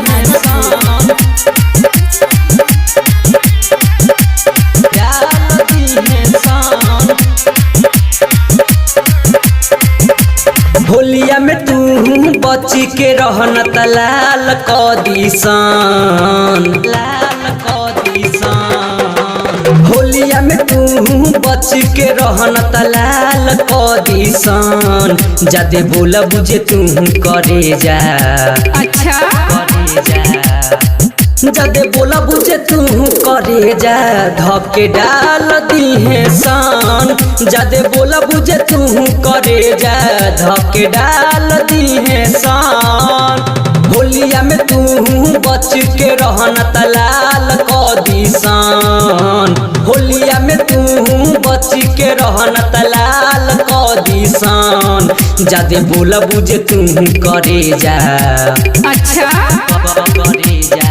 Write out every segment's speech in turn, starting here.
है शान, डाल दी है शान। होलिया में तू बच के रहन त लाल कदी सान, लाल कदी सान। होलिया में तू बच के रहन त लाल कदी सान। जादे बोला बुझे तू करे जा, अच्छा करे जा। जादे बोला बुझे तू करे जा, धके डाल दी है शान। जादे बोला बुझे तू करे जा, धके डाल दी है शान। होलिया में तू बच के रहन त लाल कदी सान। होलिया में तू बच के रहन त लाल कदी सान। जादे बोला बुझे तू करे जा, अच्छा करे जा।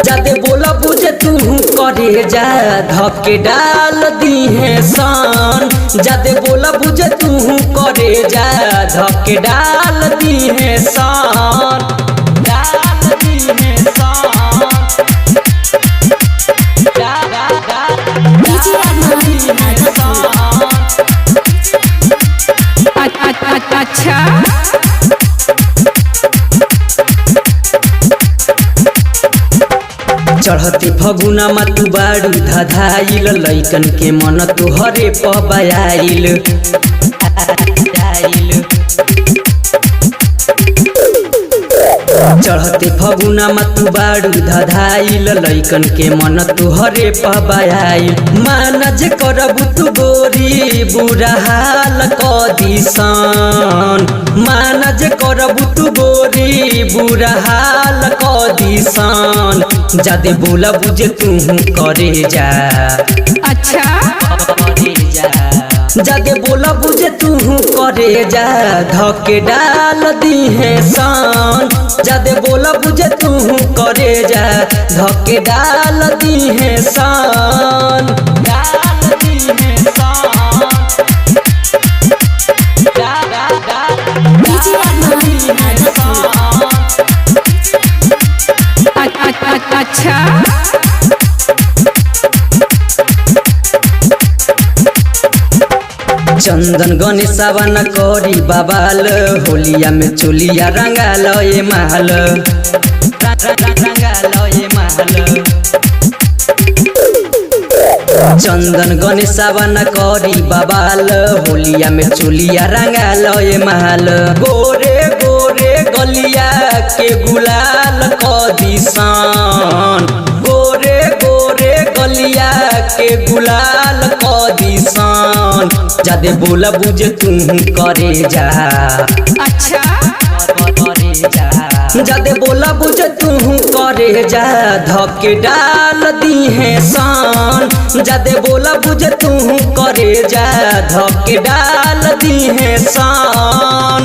जादे बोला बुझे तू करे जा, धके डाल दी है शान। जादे बोला बुझे तू करे जा, धके डाल दी है शान, डाल दी है शान। डीजे अरमान अच्छा चढ़ते फगुना मा तू बाड़ू धधाइल, लैकन के मन तुहरे पबाइल। चढ़ते फगुना मा तू बाड़ू धधाइल, लैकन के मन तुहरे पबाइल। माना जे करबू तू गोरी बुरा हाल कदी सान। माना जे करबू तू गोरी बुरा हाल कदी सान। जादे बोला बुझे तू करे जा, अच्छा करे जा। जादे बोला बुझे तू करे जा, धके डाल दी है शान। जादे बोला बुझे तू करे जा, धके डाल दी है शान, डाल दी है शान। डीजे अरमान अच्छा चंदन गणेशवा न करी बबाल, होलिया में चोलिया रंगाल ये महल, रंगाल ये महल। चंदन गणेशवा न करी बबाल, होलिया में चोलिया रंगाल ये महल। गोरे गोरे गलिया के गुलाल कदी सान। गोरे गोरे गलिया के गुलाल कदी सान। जादे बोला बुझे तू करे जा, अच्छा करे जा। जादे बोला बुझे तू करे जा, धके डाल दी है शान। जादे बोला बुझे तू करे जा, धके डाल दी है शान।